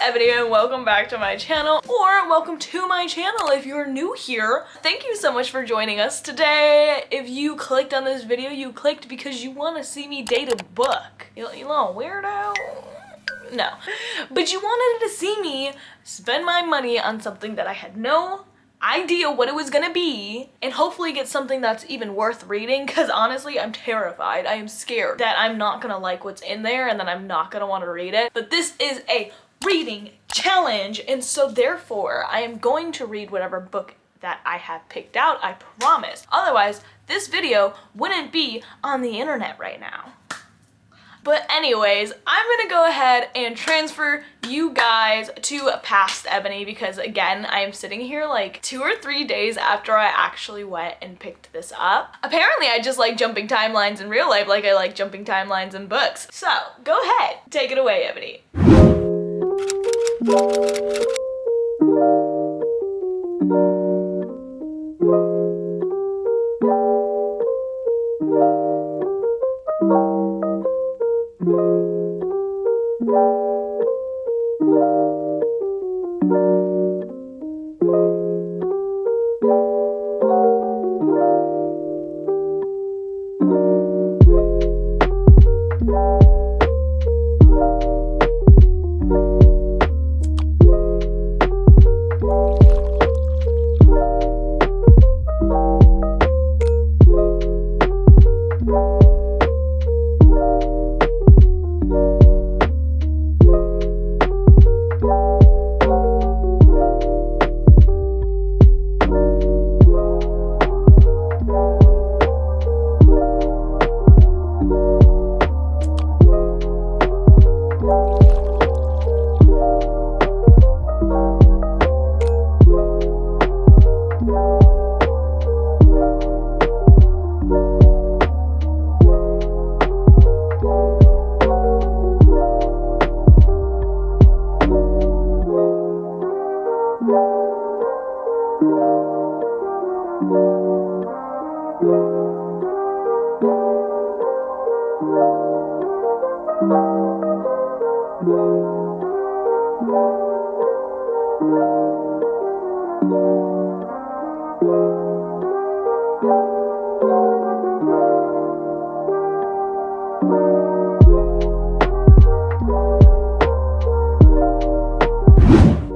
Ebony and welcome back to my channel, or welcome to my channel if you're new here. Thank you so much for joining us today. If you clicked on this video, you clicked because you want to see me date a book. You little weirdo. No, but you wanted to see me spend my money on something that I had no idea what it was gonna be, and hopefully get something that's even worth reading, because honestly I'm terrified. I am scared that I'm not gonna like what's in there and then I'm not gonna want to read it. But this is a reading challenge, and so therefore I am going to read whatever book that I have picked out, I promise. Otherwise this video wouldn't be on the internet right now. But anyways, I'm gonna go ahead and transfer you guys to past Ebony, because again, I am sitting here like 2 or 3 days after I actually went and picked this up. Apparently I just like jumping timelines in real life like I like jumping timelines in books. So go ahead, take it away, Ebony.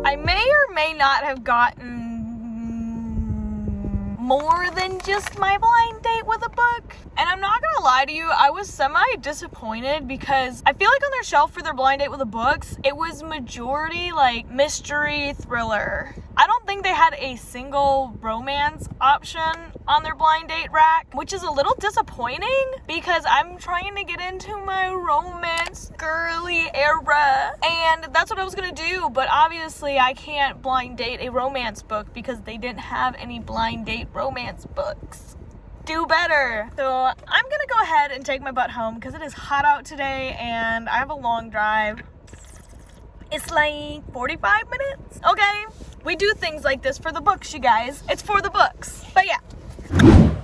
I may or may not have gotten more than just my blind date with a book. And I'm not gonna lie to you, I was semi-disappointed because I feel like on their shelf for their blind date with the books, it was majority like mystery thriller. I don't think they had a single romance option on their blind date rack, which is a little disappointing because I'm trying to get into my romance girly era. And that's what I was gonna do, but obviously I can't blind date a romance book because they didn't have any blind date romance books. Do better. So I'm gonna go ahead and take my butt home because it is hot out today and I have a long drive. It's like 45 minutes. Okay, we do things like this for the books, you guys. It's for the books. But yeah.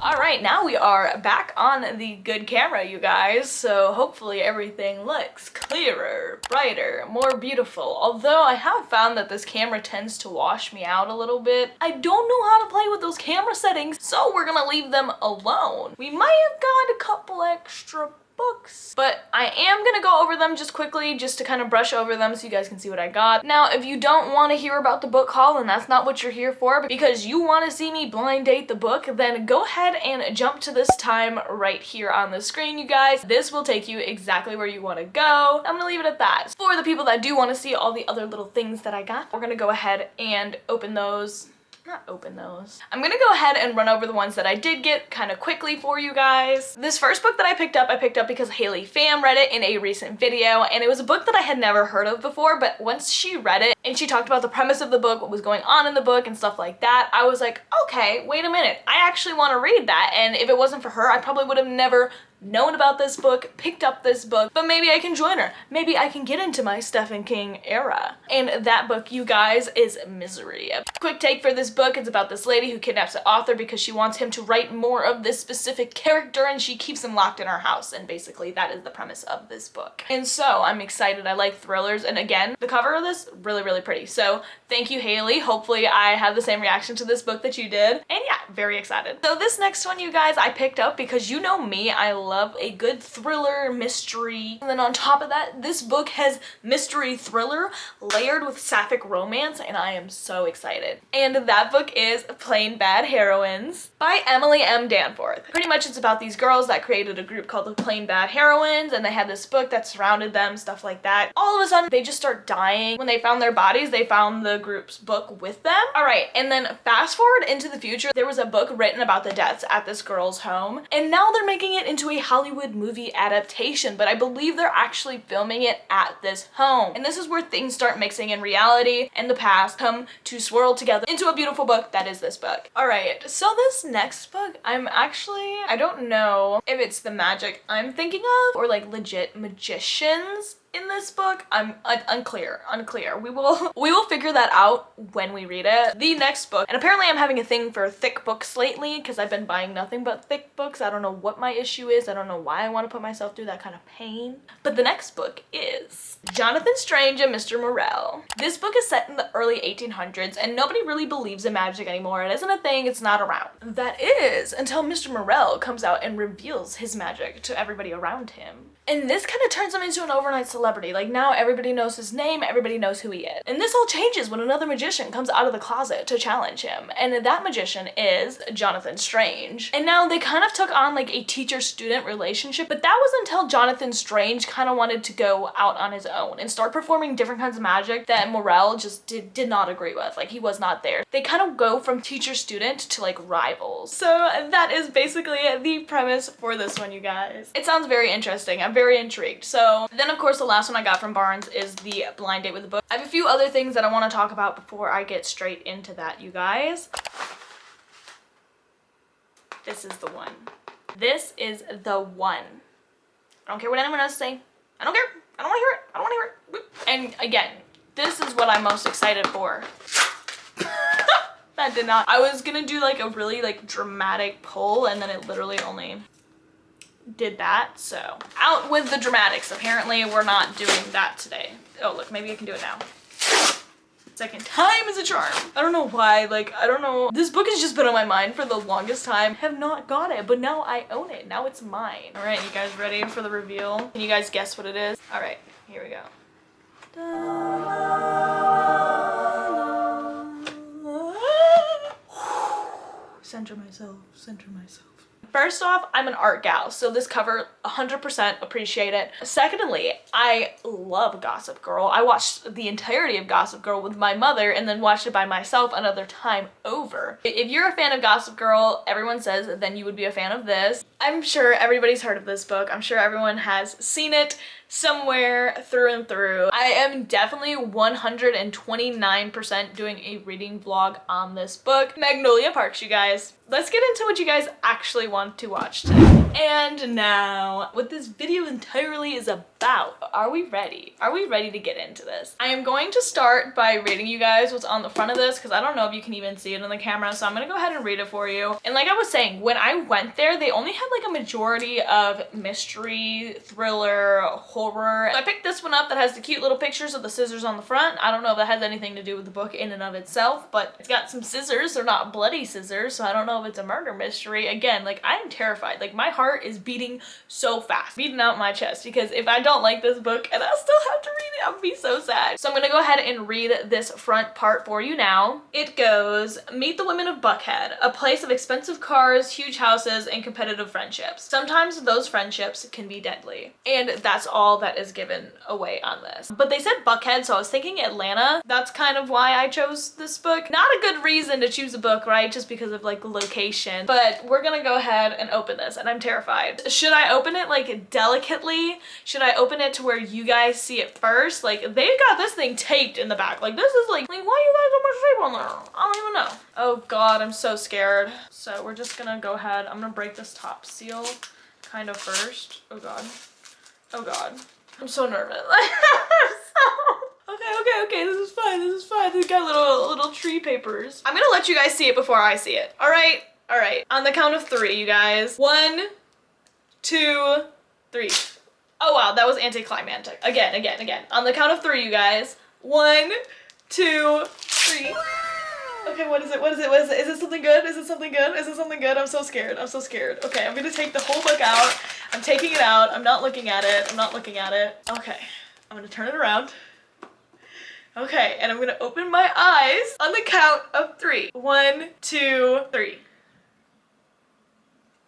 Alright, now we are back on the good camera, you guys, so hopefully everything looks clearer, brighter, more beautiful. Although I have found that this camera tends to wash me out a little bit. I don't know how to play with those camera settings, so we're gonna leave them alone. We might have got a couple extra books, but I am gonna go over them just quickly, just to kind of brush over them so you guys can see what I got. Now, if you don't want to hear about the book haul, then that's not what you're here for, because you want to see me blind date the book, then go ahead and jump to this time right here on the screen, you guys. This will take you exactly where you want to go. I'm gonna leave it at that. For the people that do want to see all the other little things that I got, we're gonna go ahead and open those. Not open those. I'm gonna go ahead and run over the ones that I did get kind of quickly for you guys. This first book that I picked up because Haley Pham read it in a recent video, and it was a book that I had never heard of before, but once she read it and she talked about the premise of the book, what was going on in the book and stuff like that, I was like, okay, wait a minute, I actually want to read that. And if it wasn't for her, I probably would have never known about this book, picked up this book, but maybe I can join her. Maybe I can get into my Stephen King era. And that book, you guys, is Misery. Quick take for this book, it's about this lady who kidnaps the author because she wants him to write more of this specific character, and she keeps him locked in her house, and basically that is the premise of this book. And so I'm excited. I like thrillers, and again, the cover of this, really, really pretty. So thank you, Haley. Hopefully I have the same reaction to this book that you did. And yeah, very excited. So this next one, you guys, I picked up because you know me, I love a good thriller mystery. And then on top of that, this book has mystery thriller layered with sapphic romance, and I am so excited. And that book is Plain Bad Heroines by Emily M. Danforth. Pretty much it's about these girls that created a group called the Plain Bad Heroines, and they had this book that surrounded them, stuff like that. All of a sudden, they just start dying. When they found their bodies, they found the group's book with them. All right, and then fast forward into the future, there was a book written about the deaths at this girl's home, and now they're making it into a Hollywood movie adaptation, but I believe they're actually filming it at this home. And this is where things start mixing in reality and the past come to swirl together into a beautiful book that is this book. All right, so this next book, I don't know if it's the magic I'm thinking of or like legit magicians in this book. I'm unclear. We will figure that out when we read it. The next book, and apparently I'm having a thing for thick books lately because I've been buying nothing but thick books. I don't know what my issue is. I don't know why I want to put myself through that kind of pain. But the next book is Jonathan Strange and Mr. Morel. This book is set in the early 1800s and nobody really believes in magic anymore. It isn't a thing, it's not around. That is until Mr. Morel comes out and reveals his magic to everybody around him. And this kind of turns him into an overnight celebrity. Like now everybody knows his name, everybody knows who he is. And this all changes when another magician comes out of the closet to challenge him. And that magician is Jonathan Strange. And now they kind of took on like a teacher-student relationship, but that was until Jonathan Strange kind of wanted to go out on his own and start performing different kinds of magic that Morel just did not agree with. Like he was not there. They kind of go from teacher-student to like rivals. So that is basically the premise for this one, you guys. It sounds very interesting. I'm very intrigued. So then of course the last one I got from Barnes is the blind date with the book. I have a few other things that I want to talk about before I get straight into that, you guys. This is the one. This is the one. I don't care what anyone else say. I don't care. I don't want to hear it. I don't want to hear it. And again, this is what I'm most excited for. That did not. I was gonna do like a really like dramatic pull and then it literally only did that, so out with the dramatics. Apparently we're not doing that today. Oh look, maybe I can do it now. Second time is a charm. I don't know why, like I don't know, this book has just been on my mind for the longest time. Have not got it, but now I own it. Now it's mine. All right, you guys ready for the reveal? Can you guys guess what it is? All right, here we go. Center myself, center myself. First off, I'm an art gal, so this cover 100% appreciate it. Secondly, I love Gossip Girl. I watched the entirety of Gossip Girl with my mother and then watched it by myself another time over. If you're a fan of Gossip Girl, everyone says then you would be a fan of this. I'm sure everybody's heard of this book. I'm sure everyone has seen it somewhere through and through. I am definitely 129% doing a reading vlog on this book. Magnolia Parks, you guys. Let's get into what you guys actually want to watch today. And now, what this video entirely is about. Are we ready? Are we ready to get into this? I am going to start by reading you guys what's on the front of this because I don't know if you can even see it on the camera, so I'm gonna go ahead and read it for you. And like I was saying, when I went there, they only had like a majority of mystery, thriller, horror. So I picked this one up that has the cute little pictures of the scissors on the front. I don't know if that has anything to do with the book in and of itself, but it's got some scissors. They're not bloody scissors, so I don't know if it's a murder mystery. Again, like I am terrified. Like my heart is beating so fast, beating out my chest, because if I don't like this book and I still have to read it, I'll be so sad. So I'm gonna go ahead and read this front part for you now. It goes, meet the women of Buckhead, a place of expensive cars, huge houses, and competitive friendships. Sometimes those friendships can be deadly. And that's all that is given away on this. But they said Buckhead, so I was thinking Atlanta. That's kind of why I chose this book. Not a good reason to choose a book, right? Just because of like location. But we're gonna go ahead and open this, and I'm terrified. Should I open it like delicately? Should I open it to where you guys see it first? Like they've got this thing taped in the back. Like this is like why you got so much tape on there? I don't even know. Oh God, I'm so scared. So we're just gonna go ahead. I'm gonna break this top seal kind of first. Oh god. Oh god. I'm so nervous. Okay, this is fine, this is fine. We've got little tree papers. I'm gonna let you guys see it before I see it. Alright? Alright. On the count of 3, you guys. 1, 2, 3. Oh wow, that was anticlimactic. Again. On the count of 3, you guys. 1, 2, 3. Okay, what is it? Is it something good? Is it something good? Is it something good? I'm so scared. Okay, I'm gonna take the whole book out. I'm taking it out. I'm not looking at it. Okay, I'm gonna turn it around. Okay, and I'm gonna open my eyes on the count of 3. 1, 2, 3.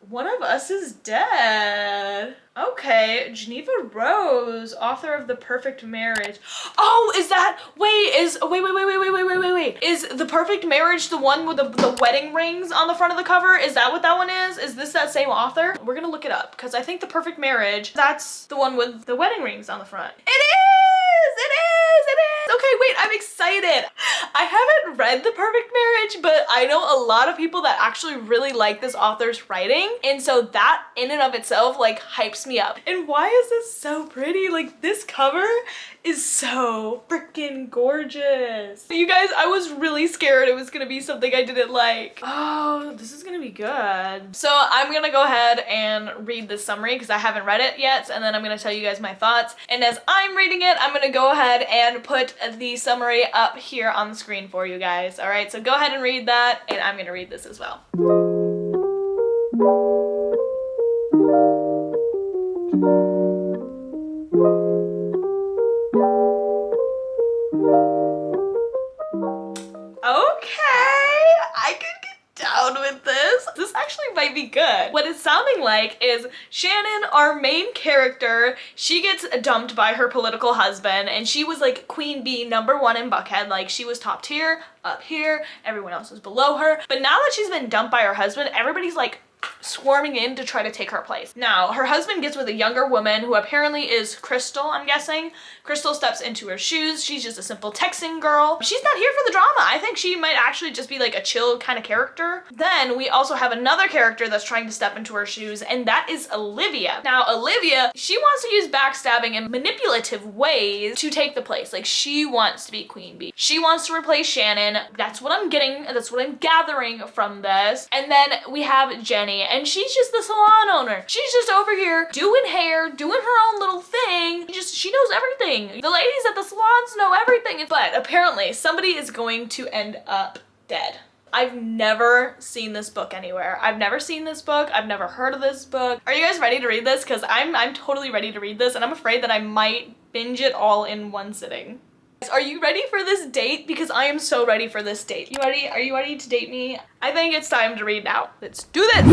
One of us is dead. Okay, Geneva Rose, author of The Perfect Marriage. Oh, is that, wait. Is The Perfect Marriage the one with the wedding rings on the front of the cover? Is that what that one is? Is this that same author? We're gonna look it up, because I think The Perfect Marriage, that's the one with the wedding rings on the front. It is! Okay, wait, I'm excited. I haven't read The Perfect Marriage, but I know a lot of people that actually really like this author's writing, and so that in and of itself like hypes me up. And why is this so pretty? Like, this cover is so freaking gorgeous. You guys, I was really scared it was gonna be something I didn't like. Oh, this is gonna be good. So I'm gonna go ahead and read this summary because I haven't read it yet, and then I'm gonna tell you guys my thoughts. And as I'm reading it, I'm gonna go ahead and put the summary up here on the screen for you guys. All right, so go ahead and read that, and I'm gonna read this as well. Okay, I could get down with this. This actually might be good. What it's sounding like is Shannon, our main character, she gets dumped by her political husband, and she was like queen bee #1 in Buckhead. Like, she was top tier, up here, everyone else was below her. But now that she's been dumped by her husband, everybody's like swarming in to try to take her place. Now, her husband gets with a younger woman who apparently is Crystal, I'm guessing. Crystal steps into her shoes. She's just a simple texting girl. She's not here for the drama. I think she might actually just be like a chill kind of character. Then we also have another character that's trying to step into her shoes, and that is Olivia. Now, Olivia, she wants to use backstabbing and manipulative ways to take the place. Like, she wants to be queen bee. She wants to replace Shannon. That's what I'm getting. That's what I'm gathering from this. And then we have Jenny, and she's just the salon owner. She's just over here doing hair, doing her own little thing. She knows everything. The ladies at the salons know everything. But apparently somebody is going to end up dead. I've never seen this book anywhere. I've never seen this book. I've never heard of this book. Are you guys ready to read this? Because I'm totally ready to read this, and I'm afraid that I might binge it all in one sitting. Are you ready for this date? Because I am so ready for this date. You ready? Are you ready to date me? I think it's time to read now. Let's do this!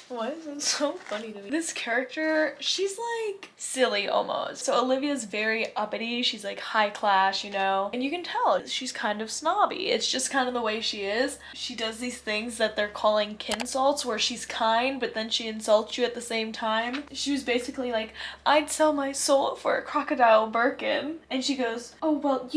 Why is it so character, she's like silly almost. So Olivia's very uppity, she's like high class, you know, and you can tell she's kind of snobby. It's just kind of the way she is. She does these things that they're calling kinsalts, where she's kind but then she insults you at the same time. She was basically like, I'd sell my soul for a crocodile Birkin, and she goes, oh well,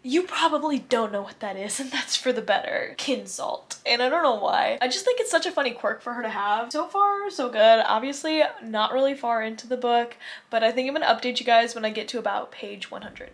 you probably don't know what that is, and that's for the better. Kinsalt. And I don't know why. I just think it's such a funny quirk for her to have. So far, so good. Obviously, not really far into the book, but I think I'm gonna update you guys when I get to about page 100.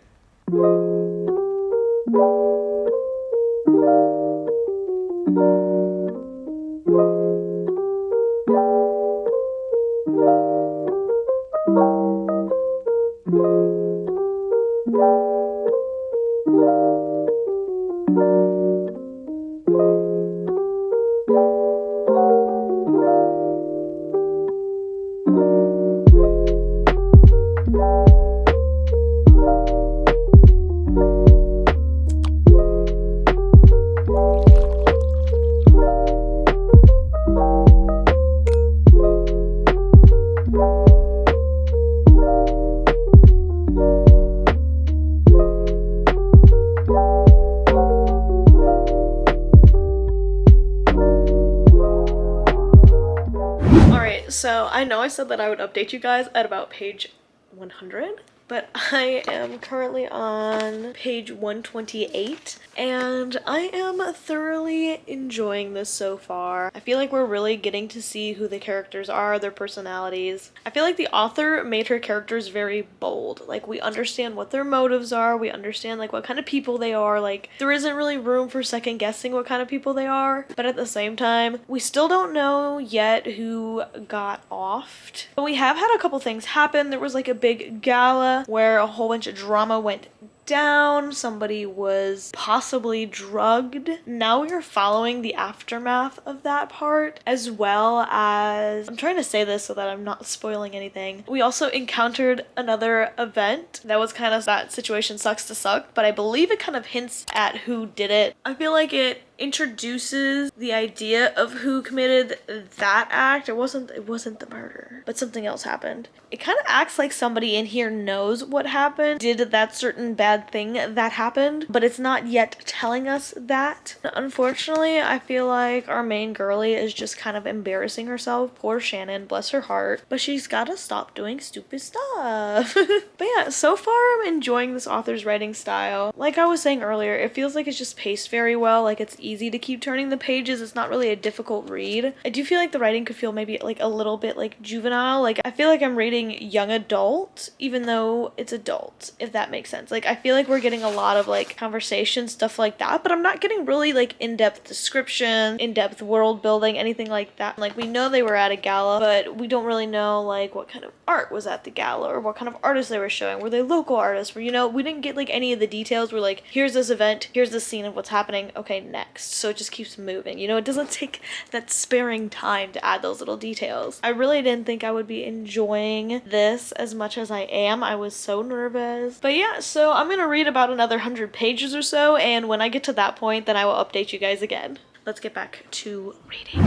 So I know I said that I would update you guys at about page 100, but I am currently on page 128 and I am thoroughly enjoying this so far. I feel like we're really getting to see who the characters are, their personalities. I feel like the author made her characters very bold. Like, we understand what their motives are, we understand like what kind of people they are. Like, there isn't really room for second guessing what kind of people they are, but at the same time, we still don't know yet who got offed. But we have had a couple things happen. There was like a big gala where a whole bunch of drama went down. Somebody was possibly drugged. Now we are following the aftermath of that part, as well as, I'm trying to say this so that I'm not spoiling anything, we also encountered another event that was kind of that situation sucks to suck, but I believe it kind of hints at who did it. I feel like it introduces the idea of who committed that act. It wasn't the murder, but something else happened. It kind of acts like somebody in here knows what happened, did that certain bad thing that happened, but it's not yet telling us that. Unfortunately, I feel like our main girly is just kind of embarrassing herself. Poor Shannon, bless her heart, but she's gotta stop doing stupid stuff. But yeah, so far I'm enjoying this author's writing style. Like I was saying earlier, it feels like it's just paced very well. Like, it's easy to keep turning the pages. It's not really a difficult read. I do feel like the writing could feel maybe like a little bit like juvenile. Like, I feel like I'm reading young adult even though it's adult, if that makes sense. Like, I feel like we're getting a lot of like conversation stuff like that, but I'm not getting really like in-depth description, in-depth world building, anything like that. Like, we know they were at a gala, but we don't really know like what kind of art was at the gala or what kind of artists they were showing. Were they local artists? Were, you know, we didn't get like any of the details. We're like, here's this event, here's the scene of what's happening, okay, next. So it just keeps moving, you know. It doesn't take that sparing time to add those little details. I really didn't think I would be enjoying this as much as I am. I was so nervous. But yeah, so I'm gonna read about another 100 pages or so, and when I get to that point, then I will update you guys again. Let's get back to reading.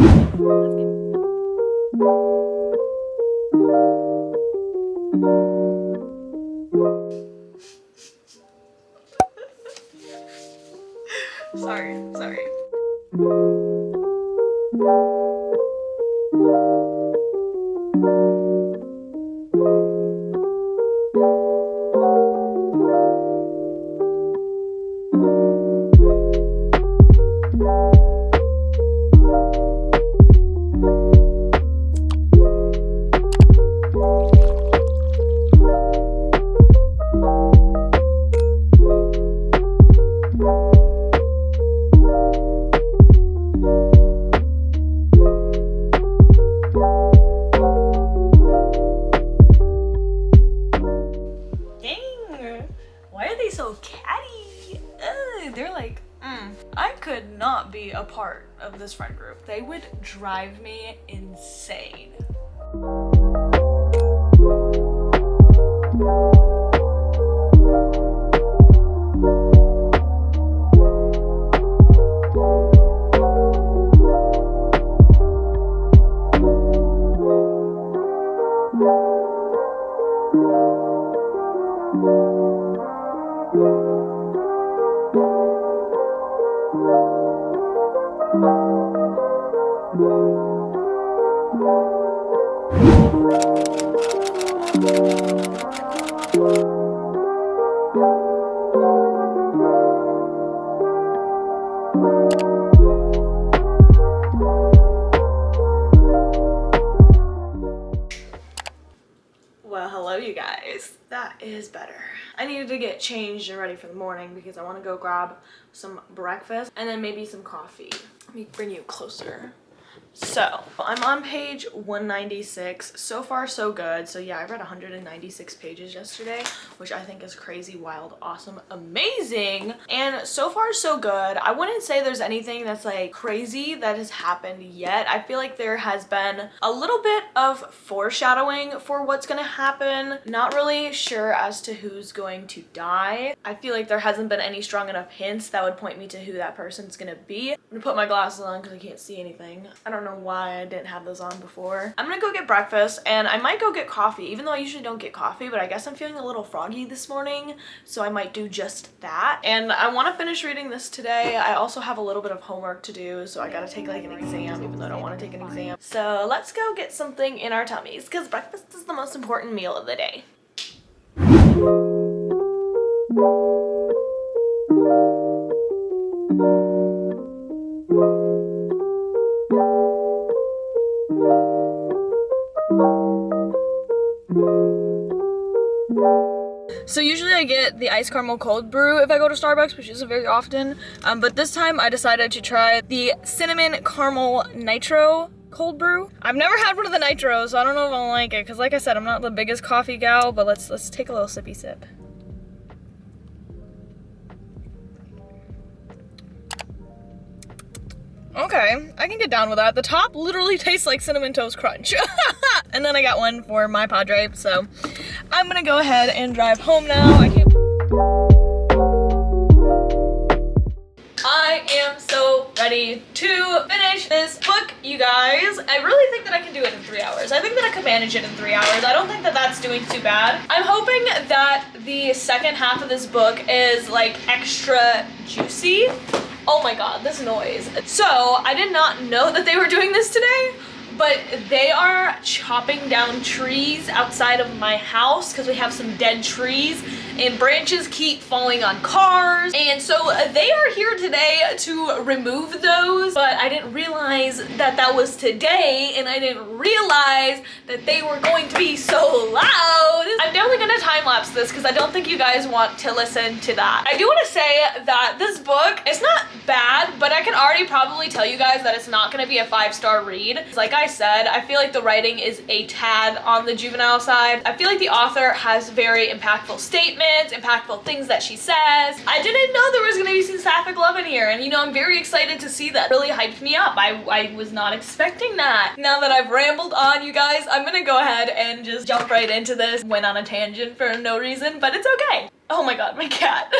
Sorry. I could not be a part of this friend group. They would drive me insane. Well, hello you guys. That is better. I needed to get changed and ready for the morning because I want to go grab some breakfast and then maybe some coffee. Let me bring you closer. So I'm on page 196. So far so good. So yeah, I read 196 pages yesterday, which I think is crazy, wild, awesome, amazing. And so far so good. I wouldn't say there's anything that's like crazy that has happened yet. I feel like there has been a little bit of foreshadowing for what's gonna happen. Not really sure as to who's going to die. I feel like there hasn't been any strong enough hints that would point me to who that person's gonna be. I'm gonna put my glasses on because I can't see anything. I don't know why I didn't have those on before. I'm gonna go get breakfast and I might go get coffee, even though I usually don't get coffee, but I guess I'm feeling a little froggy this morning, so I might do just that. And I want to finish reading this today. I also have a little bit of homework to do, so I gotta take like an exam, even though I don't want to take an exam. So let's go get something in our tummies because breakfast is the most important meal of the day. So usually I get the iced caramel cold brew if I go to Starbucks, which isn't very often, but this time I decided to try the cinnamon caramel nitro cold brew. I've never had one of the nitros, so I don't know if I'll like it, because like I said, I'm not the biggest coffee gal, but let's take a little sippy sip. Okay, I can get down with that. The top literally tastes like Cinnamon Toast Crunch. And then I got one for my Padre, so I'm gonna go ahead and drive home now. I am so ready to finish this book, you guys. I really think that I can do it in 3 hours. I think that I could manage it in 3 hours. I don't think that that's doing too bad. I'm hoping that the second half of this book is like extra juicy. Oh my god, this noise. So, I did not know that they were doing this today, but they are chopping down trees outside of my house because we have some dead trees and branches keep falling on cars. And so they are here today to remove those, but I didn't realize that that was today, and I didn't realize that they were going to be so loud. I'm definitely gonna time lapse this because I don't think you guys want to listen to that. I do want to say that this book, it's not bad, but I can already probably tell you guys that it's not gonna be a 5-star read. Like I said, I feel like the writing is a tad on the juvenile side. I feel like the author has very impactful statements, impactful things that she says. I didn't know there was gonna be some sapphic love in here, and you know, I'm very excited to see that. It really hyped me up. I was not expecting that. Now that I've rambled on, you guys, I'm gonna go ahead and just jump right into this. Went on a tangent for no reason, but it's okay. Oh my god, my cat.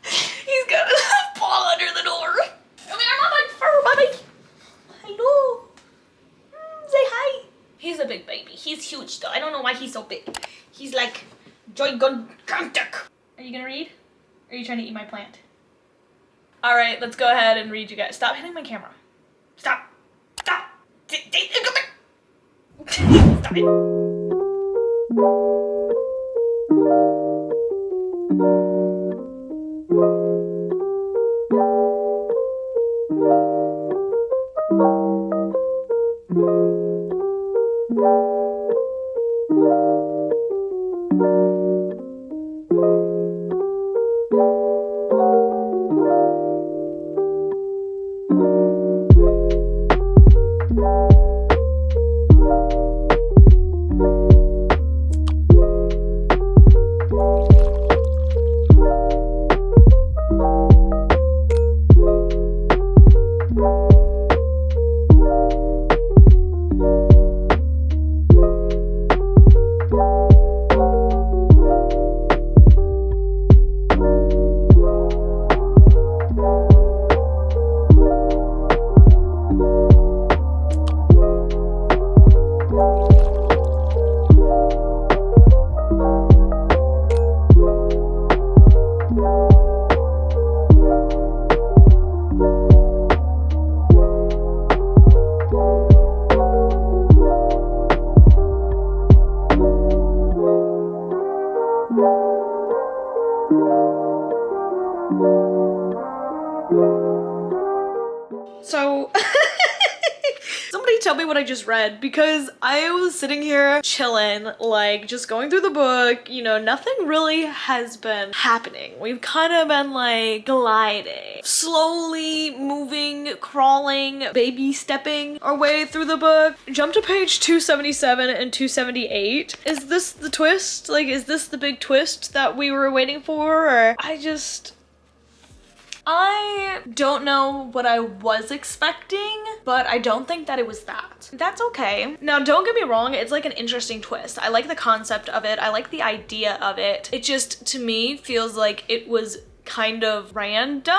He's got a ball under the door. Come here, my fur buddy. Hello. Say hi. He's a big baby. He's huge though. I don't know why he's so big. He's like gigantic. Are you gonna read? Or are you trying to eat my plant? All right, let's go ahead and read, you guys. Stop hitting my camera. Stop. Stop. Stop it. me what I just read, because I was sitting here chilling, like just going through the book, you know, nothing really has been happening. We've kind of been like gliding, slowly moving, crawling, baby stepping our way through the book. Jump to page 277 and 278. Is this the twist? Like, is this the big twist that we were waiting for? Or I don't know what I was expecting, but I don't think that it was that. That's okay. Now, don't get me wrong, it's like an interesting twist. I like the concept of it. I like the idea of it. It just, to me, feels like it was kind of random,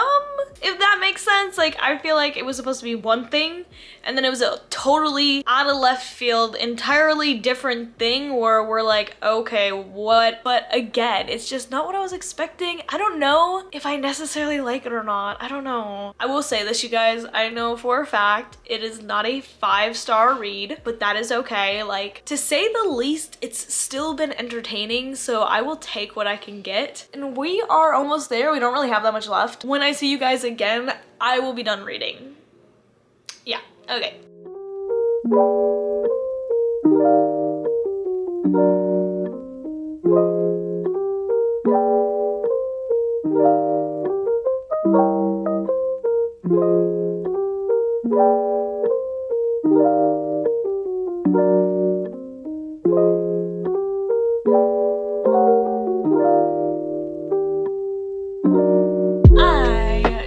if that makes sense. Like, I feel like it was supposed to be one thing, and then it was a totally out of left field, entirely different thing where we're like, okay, what? But again, it's just not what I was expecting. I don't know if I necessarily like it or not. I don't know. I will say this, you guys, I know for a fact it is not a 5-star read, but that is okay. Like, to say the least, it's still been entertaining, so I will take what I can get. And we are almost there. We don't really have that much left. When I see you guys again, I will be done reading. Yeah, okay.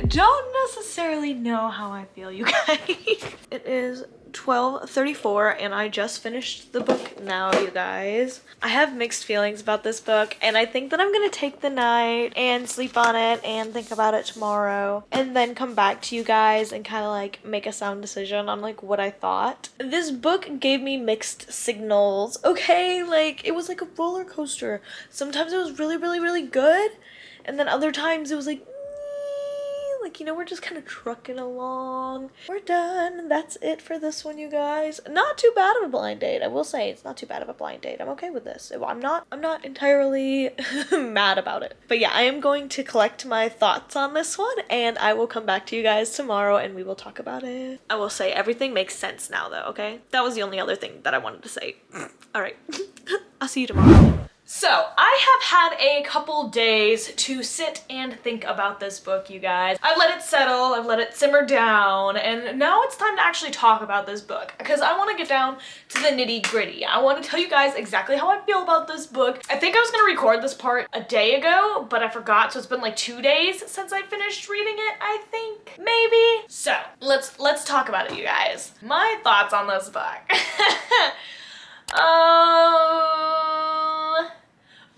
Don't necessarily know how I feel, you guys. It is 12:34 and I just finished the book now, you guys. I have mixed feelings about this book, and I think that I'm gonna take the night and sleep on it and think about it tomorrow, and then come back to you guys and kind of like make a sound decision on like what I thought. This book gave me mixed signals, okay? Like, it was like a roller coaster. Sometimes it was really, really, really good, and then other times it was like, you know, we're just kind of trucking along. We're done. That's it for this one, you guys. Not too bad of a blind date. I will say it's not too bad of a blind date. I'm okay with this. I'm not entirely mad about it. But yeah, I am going to collect my thoughts on this one, and I will come back to you guys tomorrow and we will talk about it. I will say everything makes sense now though, okay? That was the only other thing that I wanted to say. All right. I'll see you tomorrow. So, I have had a couple days to sit and think about this book, you guys. I've let it settle, I've let it simmer down, and now it's time to actually talk about this book, because I want to get down to the nitty-gritty. I want to tell you guys exactly how I feel about this book. I think I was going to record this part a day ago, but I forgot, so it's been like 2 days since I finished reading it, I think. Maybe? So, let's talk about it, you guys. My thoughts on this book.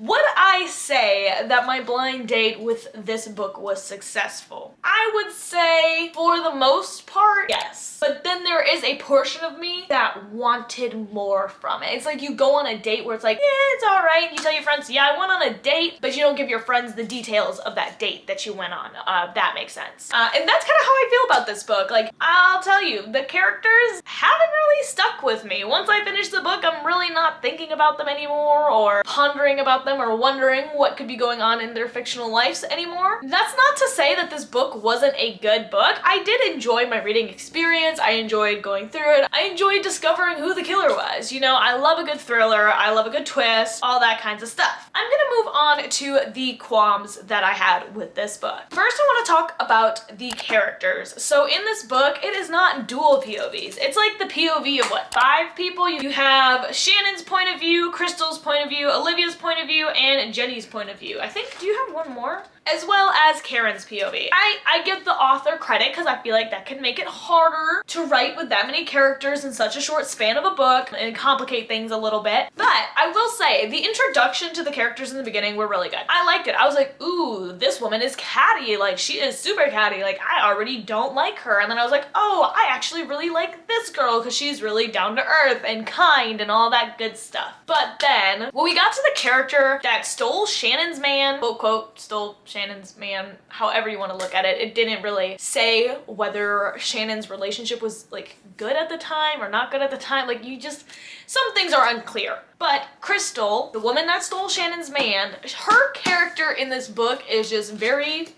Would I say that my blind date with this book was successful? I would say, for the most part, yes. But then there is a portion of me that wanted more from it. It's like you go on a date where it's like, yeah, it's all right. You tell your friends, yeah, I went on a date, but you don't give your friends the details of that date that you went on. That makes sense. And that's kind of how I feel about this book. Like, I'll tell you, the characters haven't really stuck with me. Once I finish the book, I'm really not thinking about them anymore or pondering about them or wondering what could be going on in their fictional lives anymore. That's not to say that this book wasn't a good book. I did enjoy my reading experience. I enjoyed going through it. I enjoyed discovering who the killer was. You know, I love a good thriller. I love a good twist, all that kinds of stuff. I'm gonna move on to the qualms that I had with this book. First, I want to talk about the characters. So in this book, it is not dual POVs. It's like the POV of what, 5 people? You have Shannon's point of view, Crystal's point of view, Olivia's point of view, and Jenny's point of view. I think, do you have one more? As well as Karen's POV. I give the author credit because I feel like that can make it harder to write with that many characters in such a short span of a book and complicate things a little bit. But I will say the introduction to the characters in the beginning were really good. I liked it. I was like, ooh, this woman is catty. Like, she is super catty. Like, I already don't like her. And then I was like, oh, I actually really like this girl because she's really down to earth and kind and all that good stuff. But then when we got to the character that stole Shannon's man, quote, quote, stole Shannon's man, however you want to look at it, it didn't really say whether Shannon's relationship was like good at the time or not good at the time. Like, you just, some things are unclear. But Crystal, the woman that stole Shannon's man, her character in this book is just very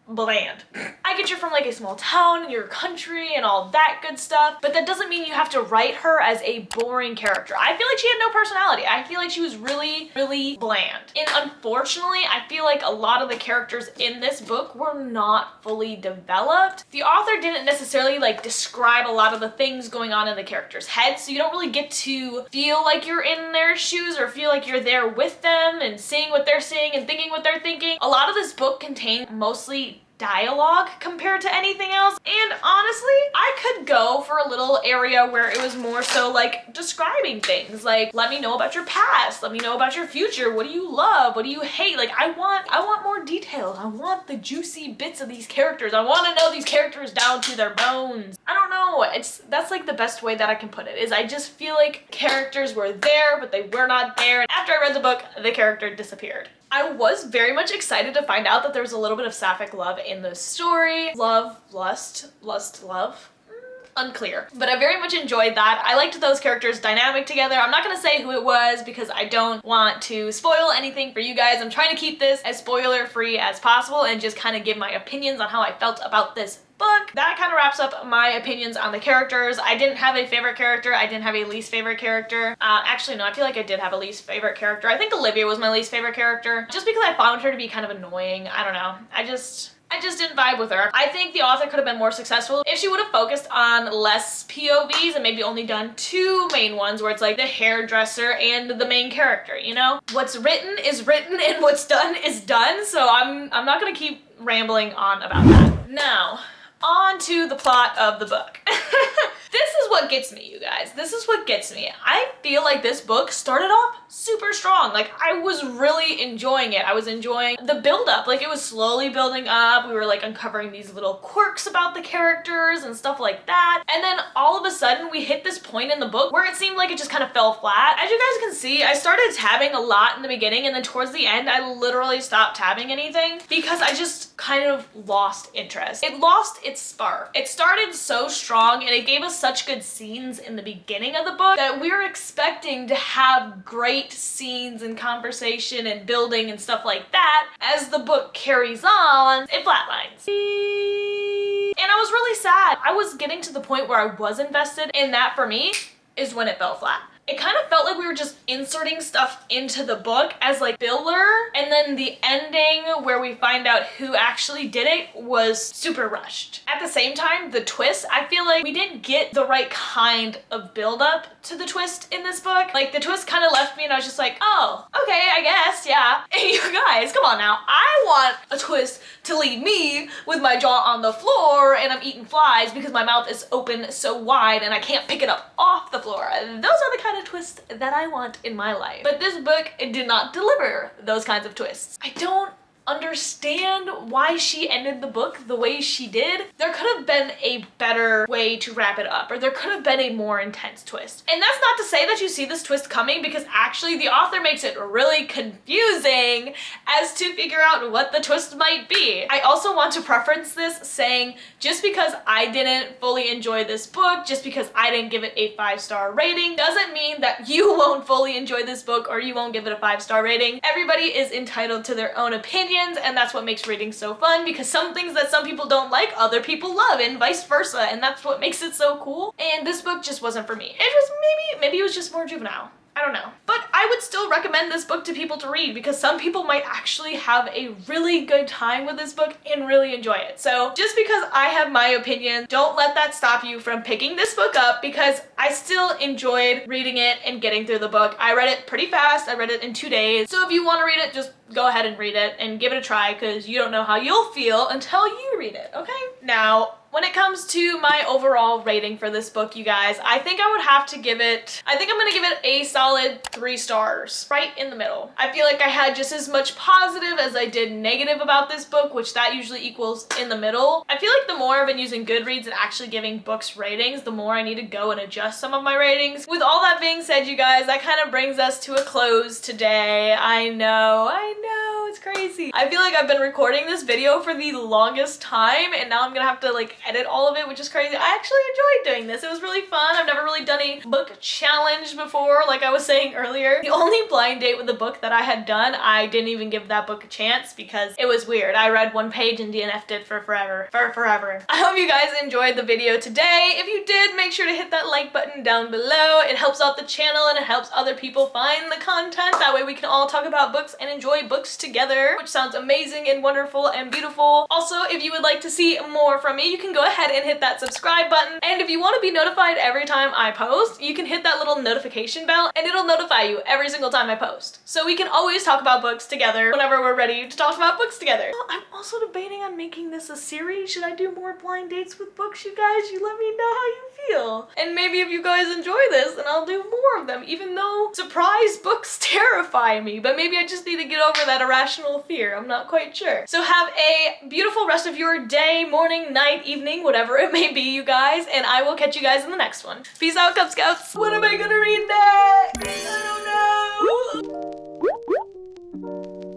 bland. I get you're from like a small town in your country and all that good stuff, but that doesn't mean you have to write her as a boring character. I feel like she had no personality. I feel like she was really, really bland. And unfortunately, I feel like a lot of the characters in this book were not fully developed. The author didn't necessarily like describe a lot of the things going on in the characters' heads, so you don't really get to feel like you're in their shoes or feel like you're there with them and seeing what they're seeing and thinking what they're thinking. A lot of this book contained mostly dialogue compared to anything else, and honestly I could go for a little area where it was more so like describing things like, let me know about your past, let me know about your future, what do you love, what do you hate. Like I want more details. I want the juicy bits of these characters. I want to know these characters down to their bones. I don't know, that's like the best way that I can put it, is I just feel like characters were there but they were not there, and after I read the book the character disappeared. I was very much excited to find out that there was a little bit of sapphic love in the story. Love, lust, love. Unclear. But I very much enjoyed that. I liked those characters' dynamic together. I'm not gonna say who it was because I don't want to spoil anything for you guys. I'm trying to keep this as spoiler free as possible and just kind of give my opinions on how I felt about this book. That kind of wraps up my opinions on the characters. I didn't have a favorite character. I didn't have a least favorite character. Actually, no, I feel like I did have a least favorite character. I think Olivia was my least favorite character just because I found her to be kind of annoying. I don't know. I just didn't vibe with her. I think the author could have been more successful if she would have focused on less POVs and maybe only done 2 main ones where it's like the hairdresser and the main character, you know? What's written is written and what's done is done, so I'm not gonna keep rambling on about that. Now, on to the plot of the book. This is what gets me, you guys. This is what gets me. I feel like this book started off super strong. Like I was really enjoying it. I was enjoying the build-up. Like it was slowly building up. We were like uncovering these little quirks about the characters and stuff like that. And then all of a sudden we hit this point in the book where it seemed like it just kind of fell flat. As you guys can see, I started tabbing a lot in the beginning, and then towards the end I literally stopped tabbing anything because I just kind of lost interest. It lost its spark. It started so strong and it gave us such good scenes in the beginning of the book that we were expecting to have great scenes and conversation and building and stuff like that. As the book carries on, it flatlines. And I was really sad. I was getting to the point where I was invested, and that for me is when it fell flat. It kind of felt like we were just inserting stuff into the book as like filler, and then the ending where we find out who actually did it was super rushed. At the same time, the twist, I feel like we didn't get the right kind of build up to the twist in this book. Like the twist kind of left me and I was just like, oh, okay, I guess, yeah. And you guys, come on now. I want a twist to leave me with my jaw on the floor and I'm eating flies because my mouth is open so wide and I can't pick it up off the floor. Those are the kind of twists that I want in my life. But this book, it did not deliver those kinds of twists. I don't understand why she ended the book the way she did. There could have been a better way to wrap it up, or there could have been a more intense twist. And that's not to say that you see this twist coming, because actually the author makes it really confusing as to figure out what the twist might be. I also want to preference this saying, just because I didn't fully enjoy this book, just because I didn't give it a 5-star rating, doesn't mean that you won't fully enjoy this book or you won't give it a 5-star rating. Everybody is entitled to their own opinion, and that's what makes reading so fun, because some things that some people don't like, other people love, and vice versa, and that's what makes it so cool. And this book just wasn't for me. It was maybe it was just more juvenile. I don't know. But I would still recommend this book to people to read, because some people might actually have a really good time with this book and really enjoy it. So just because I have my opinion, don't let that stop you from picking this book up, because I still enjoyed reading it and getting through the book. I read it pretty fast. I read it in 2 days. So if you want to read it, just go ahead and read it and give it a try, because you don't know how you'll feel until you read it, okay? Now, when it comes to my overall rating for this book, you guys, I think I would have to give it, I think I'm gonna give it a solid 3 stars, right in the middle. I feel like I had just as much positive as I did negative about this book, which that usually equals in the middle. I feel like the more I've been using Goodreads and actually giving books ratings, the more I need to go and adjust some of my ratings. With all that being said, you guys, that kind of brings us to a close today. I know, it's crazy. crazy. I feel like I've been recording this video for the longest time and now I'm gonna have to like edit all of it, which is crazy. I actually enjoyed doing this. It was really fun. I've never really done a book challenge before, like I was saying earlier. The only blind date with a book that I had done, I didn't even give that book a chance because it was weird. I read one page and DNF'd it for forever. I hope you guys enjoyed the video today. If you did, make sure to hit that like button down below. It helps out the channel and it helps other people find the content. That way we can all talk about books and enjoy books together, which sounds amazing and wonderful and beautiful. Also, if you would like to see more from me, you can go ahead and hit that subscribe button. And if you want to be notified every time I post, you can hit that little notification bell and it'll notify you every single time I post. So we can always talk about books together whenever we're ready to talk about books together. Oh, I'm also debating on making this a series. Should I do more blind dates with books, you guys? You let me know how you feel. And maybe if you guys enjoy this, then I'll do more of them, even though surprise books terrify me. But maybe I just need to get over that irrational fear. I'm not quite sure. So have a beautiful rest of your day, morning, night, evening, whatever it may be, you guys. And I will catch you guys in the next one. Peace out, Cub Scouts. When am I gonna read that? I don't know.